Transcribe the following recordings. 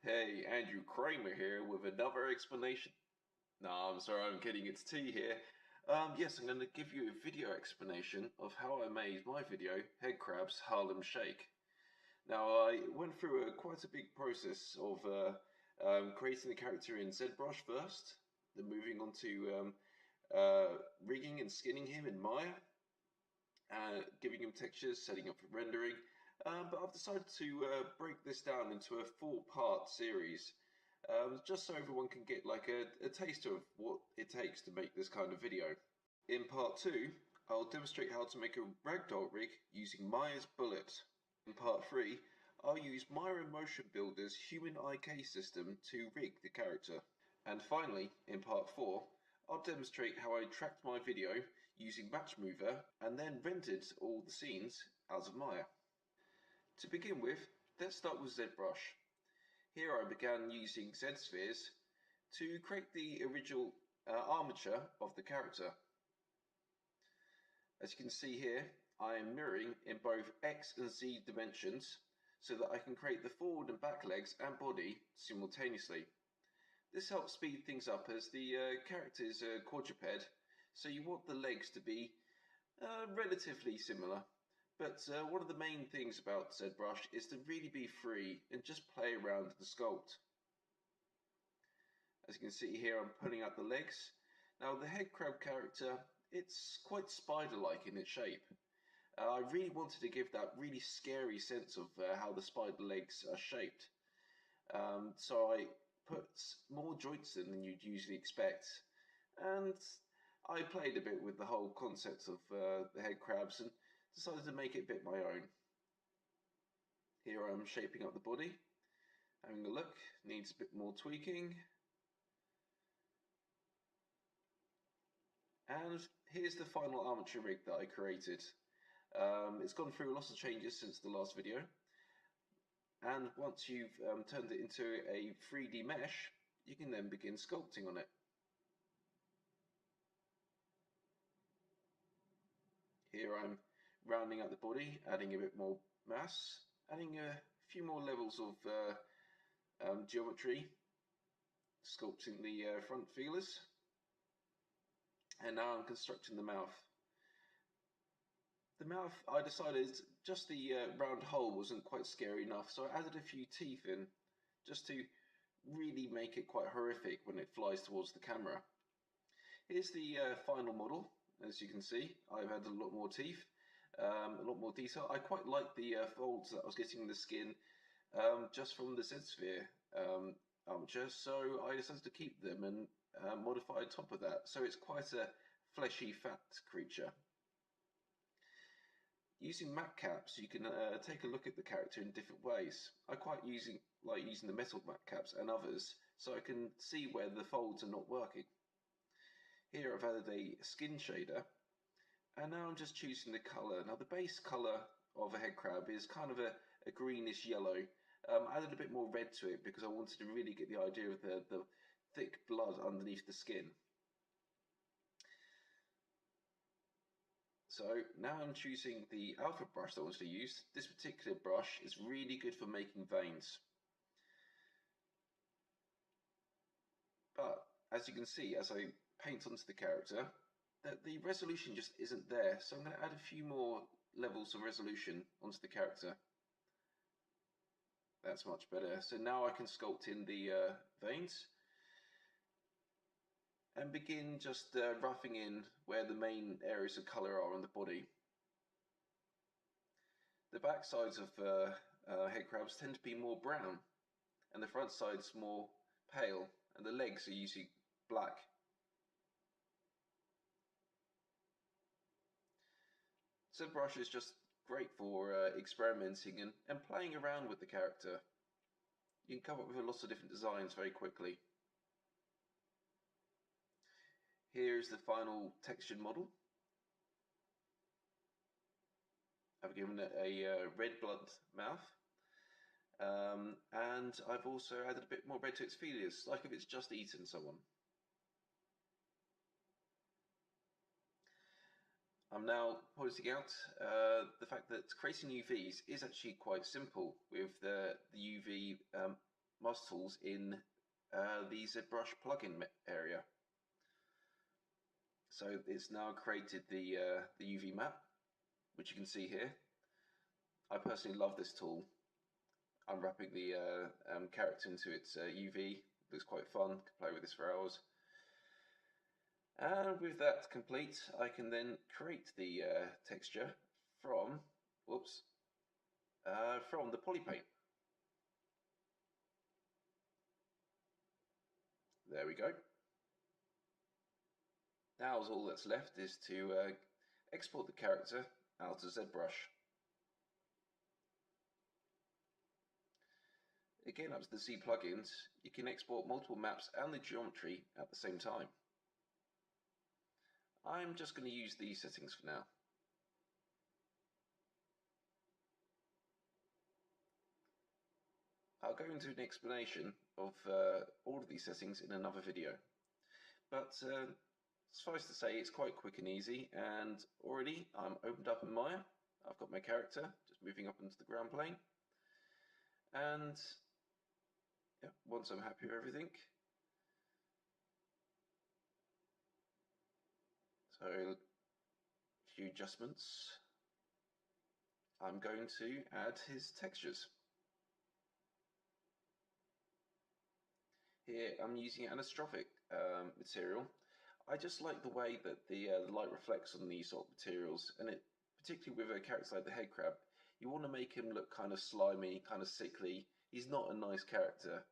Hey, Andrew Kramer here with another explanation. No, I'm sorry, I'm kidding, it's T here. Yes, I'm going to give you a video explanation of how I made my video, Headcrab's Harlem Shake. Now, I went through quite a big process of creating the character in Zbrush first, then moving on to rigging and skinning him in Maya, giving him textures, setting up for rendering. But I've decided to break this down into a 4-part series, just so everyone can get like a taste of what it takes to make this kind of video. In part 2, I'll demonstrate how to make a ragdoll rig using Maya's bullet. In part 3, I'll use Maya Motion Builder's human IK system to rig the character. And finally, in part 4, I'll demonstrate how I tracked my video using Match Mover and then rendered all the scenes out of Maya. To begin with, let's start with Zbrush. Here I began using Z-spheres to create the original armature of the character. As you can see here, I am mirroring in both X and Z dimensions so that I can create the forward and back legs and body simultaneously. This helps speed things up as the character is a quadruped, so you want the legs to be relatively similar. But one of the main things about Zbrush is to really be free and just play around with the sculpt. As you can see here, I'm pulling out the legs. Now the headcrab character, it's quite spider-like in its shape. I really wanted to give that really scary sense of how the spider legs are shaped. So I put more joints in than you'd usually expect, and I played a bit with the whole concept of the head crabs and decided to make it a bit my own. Here I'm shaping up the body, having a look, needs a bit more tweaking. And here's the final armature rig that I created. It's gone through lots of changes since the last video. And once you've turned it into a 3D mesh, you can then begin sculpting on it. Here I'm rounding out the body, adding a bit more mass, adding a few more levels of geometry, sculpting the front feelers. And now I'm constructing the mouth. The mouth, I decided just the round hole wasn't quite scary enough, so I added a few teeth in, just to really make it quite horrific when it flies towards the camera. Here's the final model. As you can see, I've added a lot more teeth, a lot more detail. I quite like the folds that I was getting in the skin just from the Z-sphere armature, so I decided to keep them and modify on top of that. So it's quite a fleshy, fat creature. Using matte caps, you can take a look at the character in different ways. I quite like using the metal matte caps and others, so I can see where the folds are not working. Here I've added a skin shader, and now I'm just choosing the colour. Now the base colour of a head crab is kind of a greenish yellow. I added a bit more red to it because I wanted to really get the idea of the thick blood underneath the skin. So now I'm choosing the alpha brush that I want to use. This particular brush is really good for making veins. But as you can see, as I paint onto the character, that the resolution just isn't there. So I'm going to add a few more levels of resolution onto the character. That's much better. So now I can sculpt in the veins and begin just roughing in where the main areas of colour are on the body. The back sides of head crabs tend to be more brown, and the front side's more pale, and the legs are usually black. Zbrush is just great for experimenting and playing around with the character. You can come up with lots of different designs very quickly. Here's the final textured model. I've given it a red blood mouth, and I've also added a bit more red to its feelers, like if it's just eaten someone. I'm now pointing out the fact that creating UVs is actually quite simple with the UV mouse tools in the Zbrush plugin area. So it's now created the UV map, which you can see here. I personally love this tool. I'm wrapping the character into its UV. Looks quite fun. Can play with this for hours. And with that complete, I can then create the texture from, from the polypaint. There we go. Now all that's left is to export the character out of Zbrush. Again, up to the Z plugins, you can export multiple maps and the geometry at the same time. I'm just going to use these settings for now. I'll go into an explanation of all of these settings in another video. But suffice to say, it's quite quick and easy, and already I'm opened up in Maya. I've got my character just moving up into the ground plane. And yeah, once I'm happy with everything, so a few adjustments, I'm going to add his textures. Here I'm using anastrophic material. I just like the way that the light reflects on these sort of materials, and it particularly with a character like the Headcrab, you want to make him look kind of slimy, kind of sickly. He's not a nice character.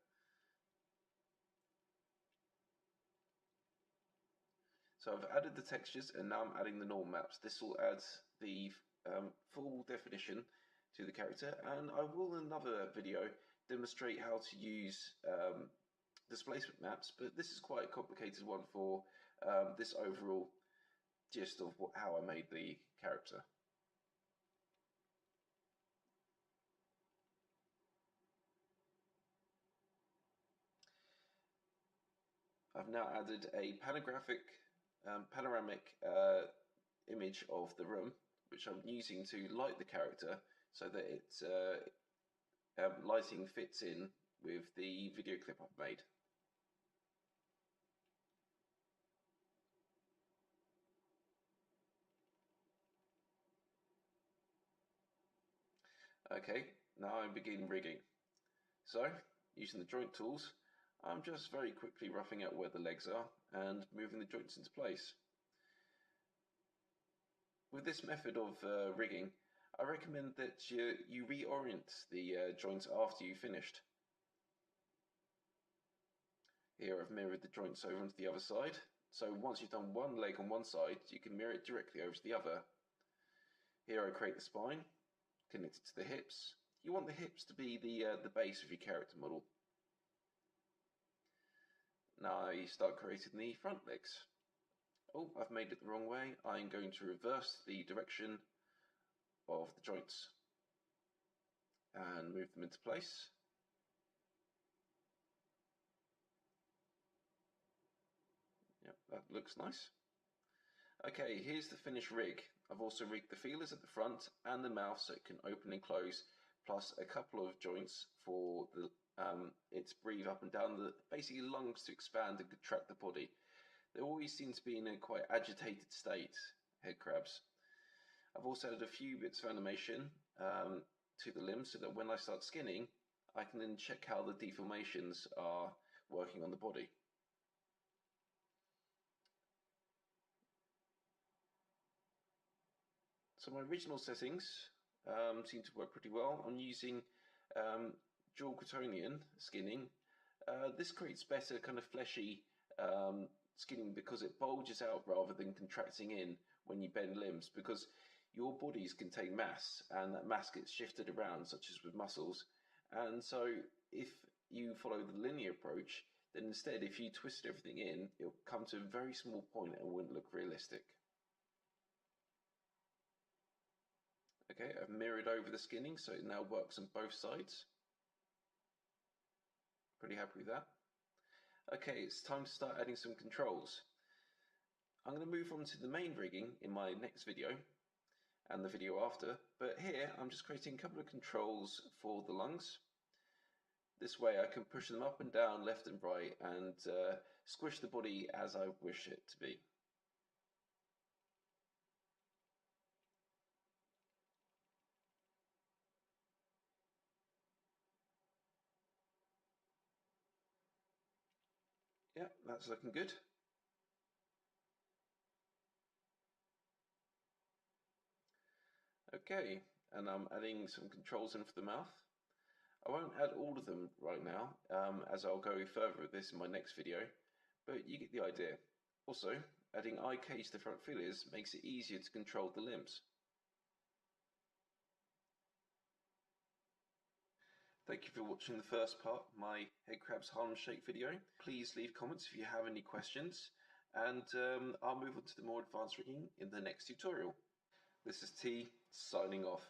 So I've added the textures, and now I'm adding the normal maps. This will add the full definition to the character, and I will in another video demonstrate how to use displacement maps, but this is quite a complicated one for this overall gist of how I made the character. I've now added a panoramic image of the room, which I'm using to light the character so that its lighting fits in with the video clip I've made. Okay, now I begin rigging. So, using the joint tools, I'm just very quickly roughing out where the legs are and moving the joints into place. With this method of rigging, I recommend that you reorient the joints after you've finished. Here I've mirrored the joints over onto the other side, so once you've done one leg on one side, you can mirror it directly over to the other. Here I create the spine, connect it to the hips. You want the hips to be the base of your character model. Now I start creating the front legs. Oh, I've made it the wrong way. I'm going to reverse the direction of the joints and move them into place. Yep, that looks nice. Okay, here's the finished rig. I've also rigged the feelers at the front and the mouth so it can open and close, plus a couple of joints for the its breathe up and down the basically lungs to expand and contract the body. They always seem to be in a quite agitated state, headcrabs. I've also added a few bits of animation to the limbs so that when I start skinning, I can then check how the deformations are working on the body. So my original settings seem to work pretty well. I'm using dual quaternion skinning. This creates better kind of fleshy skinning because it bulges out rather than contracting in when you bend limbs, because your bodies contain mass and that mass gets shifted around, such as with muscles. And so if you follow the linear approach, then instead if you twist everything in, it'll come to a very small point and wouldn't look realistic. Okay, I've mirrored over the skinning so it now works on both sides. Pretty happy with that. Okay, it's time to start adding some controls. I'm going to move on to the main rigging in my next video and the video after, but here I'm just creating a couple of controls for the lungs. This way I can push them up and down, left and right, and squish the body as I wish it to be. Yeah, that's looking good. Okay, and I'm adding some controls in for the mouth. I won't add all of them right now, as I'll go further with this in my next video, but you get the idea. Also, adding eye cage to front fillers makes it easier to control the limbs. Thank you for watching the first part of my Headcrab's Harlem Shake video. Please leave comments if you have any questions, and I'll move on to the more advanced rigging in the next tutorial. This is T, signing off.